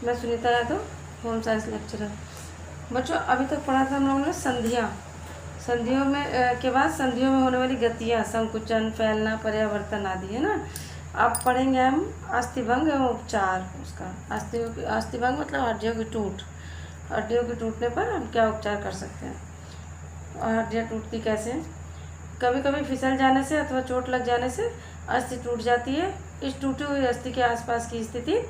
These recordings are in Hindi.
मैं Sunita Yadav, home science lecturer. बच्चों अभी तक पढ़ा था हम लोगों ने संधियाँ। संधियों में के बाद संधियों में होने वाली गतियाँ, संकुचन, फैलना, परिवर्तन आदि, है ना। अब पढ़ेंगे हम अस्थिभंग एवं उपचार उसका। अस्थिभंग मतलब हड्डियों की टूट। हड्डियों के टूटने पर हम क्या उपचार कर सकते हैं और हड्डियाँ टूटती कैसे हैं। कभी कभी फिसल जाने से अथवा चोट लग जाने से अस्थि टूट जाती है। इस टूटी हुई अस्थि के आसपास की स्थिति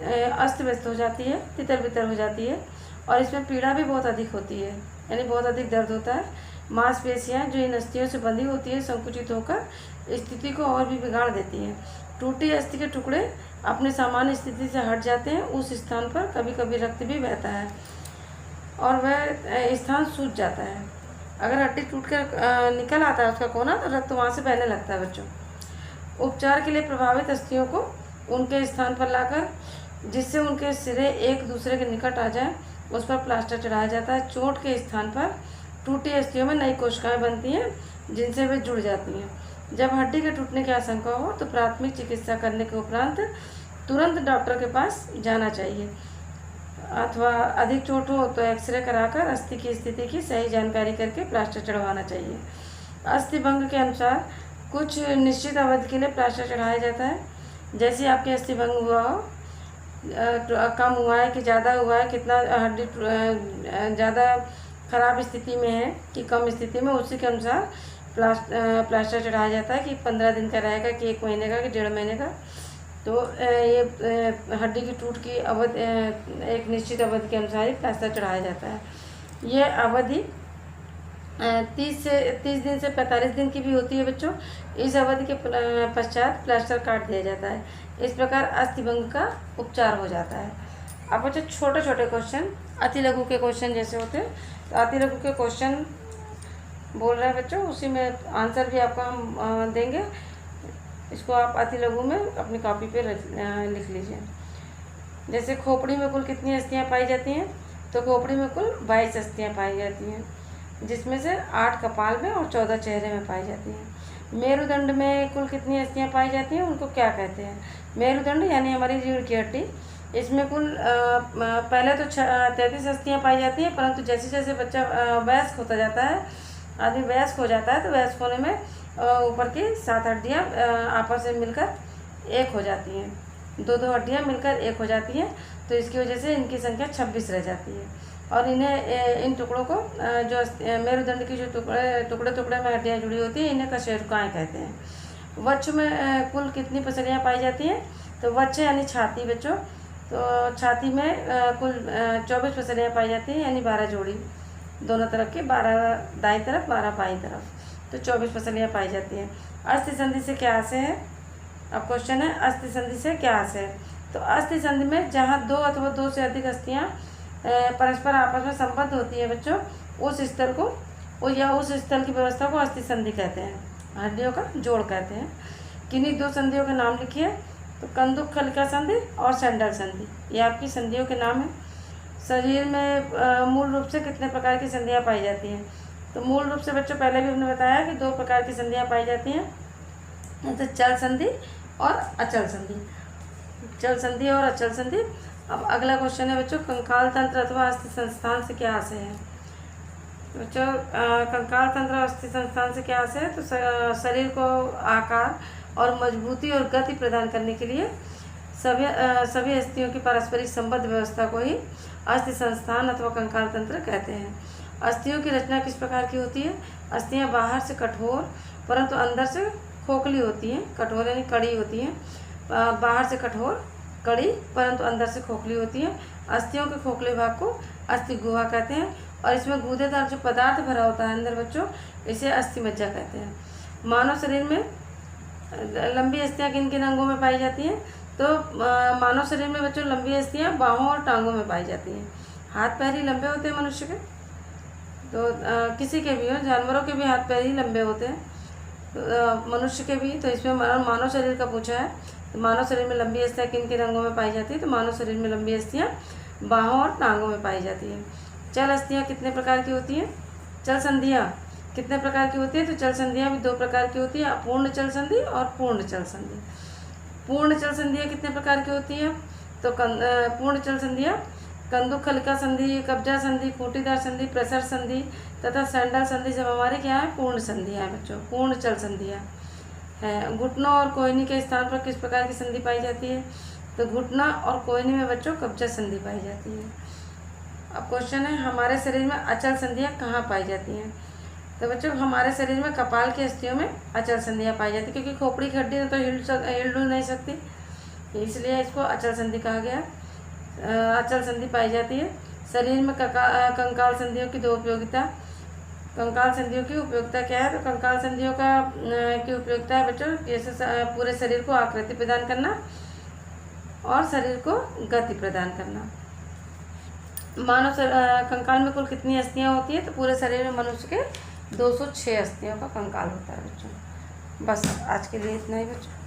अस्त व्यस्त हो जाती है, तितर बितर हो जाती है और इसमें पीड़ा भी बहुत अधिक होती है, यानी बहुत अधिक दर्द होता है। मांसपेशियाँ जो इन अस्थियों से बंधी होती है संकुचित होकर स्थिति को और भी बिगाड़ देती हैं। टूटी अस्थि के टुकड़े अपने सामान्य स्थिति से हट जाते हैं। उस स्थान पर कभी कभी रक्त भी बहता है और वह स्थान सूज जाता है। अगर हड्डी टूट कर निकल आता है उसका कोना, तो रक्त वहाँ से बहने लगता है बच्चों। उपचार के लिए प्रभावित अस्थियों को उनके स्थान पर लाकर, जिससे उनके सिरे एक दूसरे के निकट आ जाए, उस पर प्लास्टर चढ़ाया जाता है। चोट के स्थान पर टूटी अस्थियों में नई कोशिकाएं बनती हैं जिनसे वे जुड़ जाती हैं। जब हड्डी के टूटने की आशंका हो तो प्राथमिक चिकित्सा करने के उपरांत तुरंत डॉक्टर के पास जाना चाहिए, अथवा अधिक चोट हो तो एक्सरे कराकर अस्थि की स्थिति की सही जानकारी करके प्लास्टर चढ़वाना चाहिए। अस्थि भंग के अनुसार कुछ निश्चित अवधि के लिए प्लास्टर चढ़ाया जाता है। जैसे आपके अस्थि भंग हुआ हो, कम हुआ है कि ज़्यादा हुआ है, कितना हड्डी ज़्यादा ख़राब स्थिति में है कि कम स्थिति में, उसी के अनुसार प्लास्टर चढ़ाया जाता है कि 15 दिन का रहेगा कि 1 महीने का कि 1.5 महीने का। तो ये हड्डी की टूट की अवधि एक निश्चित अवधि के अनुसार ही प्लास्टर चढ़ाया जाता है। ये अवधि 30 दिन से 45 दिन की भी होती है बच्चों। इस अवधि के पश्चात प्लास्टर काट दिया जाता है। इस प्रकार अस्थिभंग का उपचार हो जाता है। अब बच्चों छोटे छोटे क्वेश्चन, अति लघु के क्वेश्चन जैसे होते हैं, तो अति लघु के क्वेश्चन बोल रहे हैं बच्चों, उसी में आंसर भी आपको हम देंगे। इसको आप अति लघु में अपनी कॉपी पे लिख लीजिए। जैसे खोपड़ी में कुल कितनी अस्थियाँ पाई जाती हैं, तो खोपड़ी में कुल 22 अस्थियाँ पाई जाती हैं, जिसमें से 8 कपाल में और 14 चेहरे में पाई जाती हैं। मेरुदंड में कुल कितनी अस्थियाँ पाई जाती हैं, उनको क्या कहते हैं। मेरुदंड यानी हमारी रीढ़ की हड्डी, इसमें कुल पहले तो 33 अस्थियाँ पाई जाती हैं, परंतु जैसे जैसे बच्चा वयस्क होता जाता है, आदमी वयस्क हो जाता है, तो वयस्क होने में ऊपर की 7 हड्डियाँ आपस में मिलकर एक हो जाती हैं। 2-2 हड्डियाँ मिलकर एक हो जाती हैं, तो इसकी वजह से इनकी संख्या 26 रह जाती है। और इन्हें इन टुकड़ों को जो मेरुदंड की जो टुकड़े में हड्डियाँ जुड़ी होती हैं, इन्हें कशेरुकाएँ कहते हैं। वक्ष में कुल कितनी पसलियाँ पाई जाती हैं, तो वक्ष यानी छाती बच्चों, तो छाती में कुल 24 पसलियाँ पाई जाती हैं, यानी 12 जोड़ी दोनों तरफ की, 12 दाईं तरफ 12 बाईं तरफ, तो 24 पसलियाँ पाई जाती हैं। अस्थि संधि से क्या आशय है। अब क्वेश्चन है अस्थि संधि से क्या आशय है। तो अस्थि संधि में जहाँ 2 अथवा 2 से अधिक अस्थियाँ परस्पर आपस में संबद्ध होती है बच्चों, उस स्थल को उस स्थल की व्यवस्था को अस्थि संधि कहते हैं, हड्डियों का जोड़ कहते हैं। किन्हीं 2 संधियों के नाम लिखिए। तो कंदुक खलिका संधि और सैंडल संधि, ये आपकी संधियों के नाम हैं। शरीर में मूल रूप से कितने प्रकार की संधियाँ पाई जाती हैं, तो मूल रूप से बच्चों पहले भी हमने बताया कि 2 प्रकार की संधियाँ पाई जाती हैं, तो चल संधि और अचल संधि। चल संधि और अचल संधि। अब अगला क्वेश्चन है बच्चों, कंकाल तंत्र अथवा अस्थि संस्थान से क्या आशय है। बच्चों कंकाल तंत्र और अस्थि संस्थान से क्या आशय है, तो शरीर को आकार और मजबूती और गति प्रदान करने के लिए सभी अस्थियों की पारस्परिक संबद्ध व्यवस्था को ही अस्थि संस्थान अथवा कंकाल तंत्र कहते हैं। अस्थियों की रचना किस प्रकार की होती है। अस्थियां बाहर से कठोर परंतु अंदर से खोखली होती हैं। कठोर यानी कड़ी होती हैं, बाहर से कठोर कड़ी परंतु अंदर से खोखली होती हैं। अस्थियों के खोखले भाग को अस्थि गुहा कहते हैं और इसमें गूदेदार जो पदार्थ भरा होता है अंदर बच्चों, इसे अस्थि मज्जा कहते हैं। मानव शरीर में लंबी अस्थियाँ किन किन अंगों में पाई जाती हैं, तो मानव शरीर में बच्चों लंबी अस्थियाँ बाहों और टांगों में पाई जाती हैं। हाथ पैर ही लंबे होते हैं मनुष्य के, तो किसी के भी हो, जानवरों के भी हाथ पैर ही लंबे होते हैं, तो मनुष्य के भी। तो इसमें मानव शरीर का पूछा है, तो मानव शरीर में लंबी अस्थियाँ किन किन अंगों में पाई जाती है, तो मानव शरीर में लंबी अस्थियाँ बाहों और टांगों में पाई जाती हैं। चल अस्थियाँ कितने प्रकार की होती हैं, चल संधियाँ कितने प्रकार की होती है, तो चल संधियाँ भी 2 प्रकार की होती है, अपूर्ण चल संधि और पूर्ण चल संधि। पूर्ण चल संधियाँ कितने प्रकार की होती हैं, तो पूर्ण चल संधियाँ कंदुकखलिका संधि, कब्जा संधि, खूंटीदार संधि, प्रसर संधि तथा सैंडल संधि सब हमारे क्या है, पूर्ण संधियाँ हैं बच्चों, पूर्ण चल संधियाँ हैं। घुटनों और कोहनी के स्थान पर किस प्रकार की संधि पाई जाती है? तो घुटना और कोहनी में बच्चों कब्जा संधि पाई जाती है। अब क्वेश्चन है, हमारे शरीर में अचल संधियाँ कहाँ पाई जाती हैं? तो बच्चों हमारे शरीर में कपाल की अस्थियों में अचल संधियाँ पाई जाती है, क्योंकि खोपड़ी की हड्डी तो हिल डुल नहीं सकती, इसलिए इसको अचल संधि कहा गया। अचल संधि पाई जाती है। शरीर में कंकाल संधियों की दो उपयोगिता। कंकाल संधियों की उपयोगिता क्या है? तो कंकाल संधियों की उपयोगिता है बच्चों, जैसे पूरे शरीर को आकृति प्रदान करना और शरीर को गति प्रदान करना। मानव कंकाल में कुल कितनी अस्थियां होती है? तो पूरे शरीर में मनुष्य के 206 अस्थियों का कंकाल होता है बच्चों। बस आज के लिए इतना ही बच्चों।